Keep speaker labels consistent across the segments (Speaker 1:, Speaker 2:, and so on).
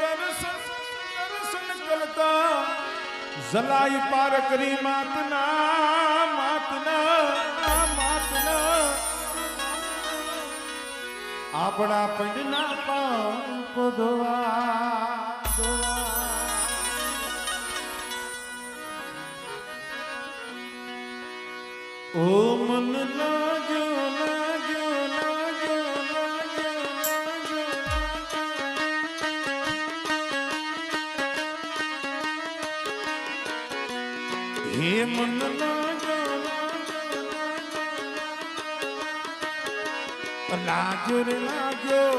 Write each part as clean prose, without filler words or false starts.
Speaker 1: દર્શન કરતા જલાઈ પાર કરી માતના આપણા પંડના પાપ ધોવા ઓ મન લાગ્યો લાગ્યો લાગ્યો લાગ્યો હે મન લાગ્યો લાગ્યો રે લાગ્યો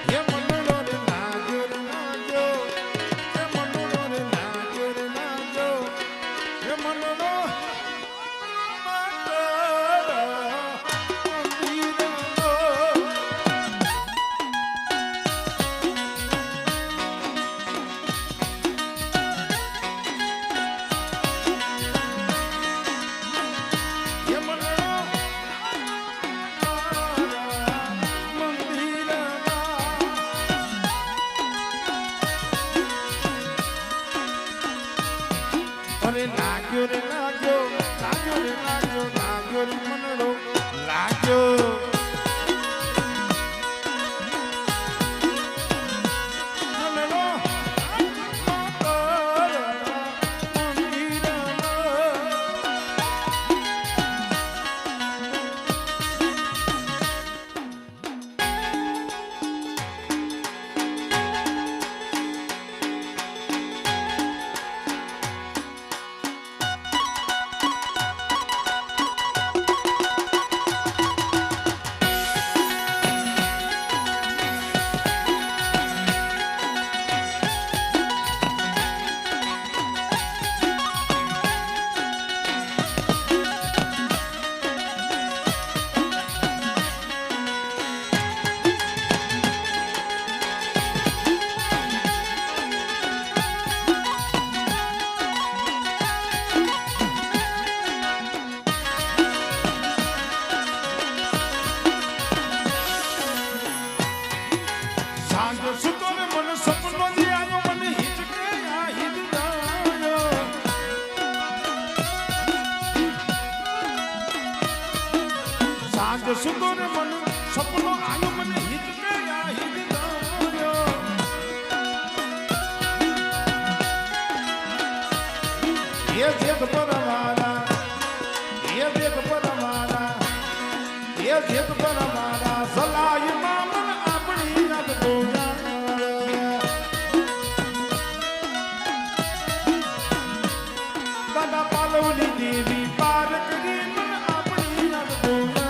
Speaker 1: હે મનડો રે લાગ્યો રે લાગ્યો હે મનડો રે લાગ્યો રે લાગ્યો હે મનડો લાગ્યો રે લાગ્યો લાગ્યો રે લાગ્યો લાગ્યો રે મનડો લાગ્યો સુતો ને મન સપનો આયો મને હિત કે આ હિત દાયો એ જેત પરમારા એ જેત પરમારા એ જેત પરમારા સલાઈ માં મન આપણી યાદ બોજા દાદા પાલવની દેવી પાર કરી મન આપણી યાદ બોજા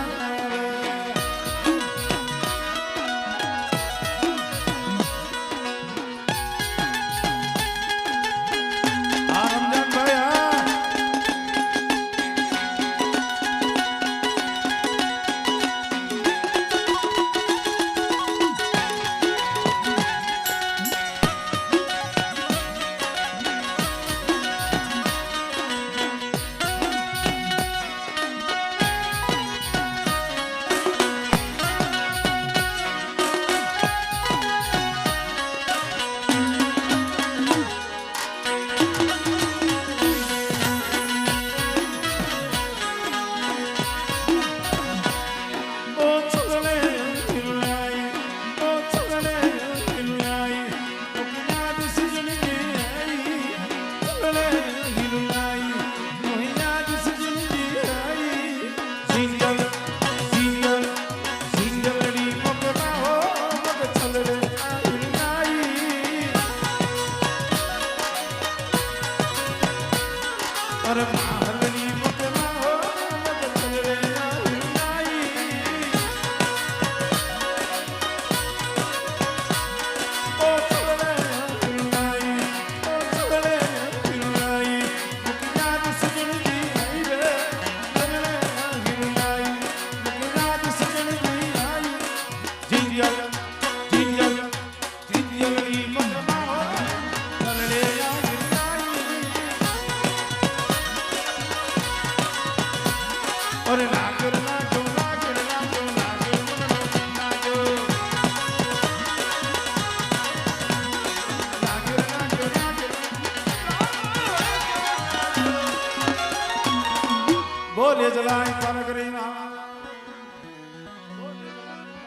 Speaker 1: બોલે જલાય પર કરી ના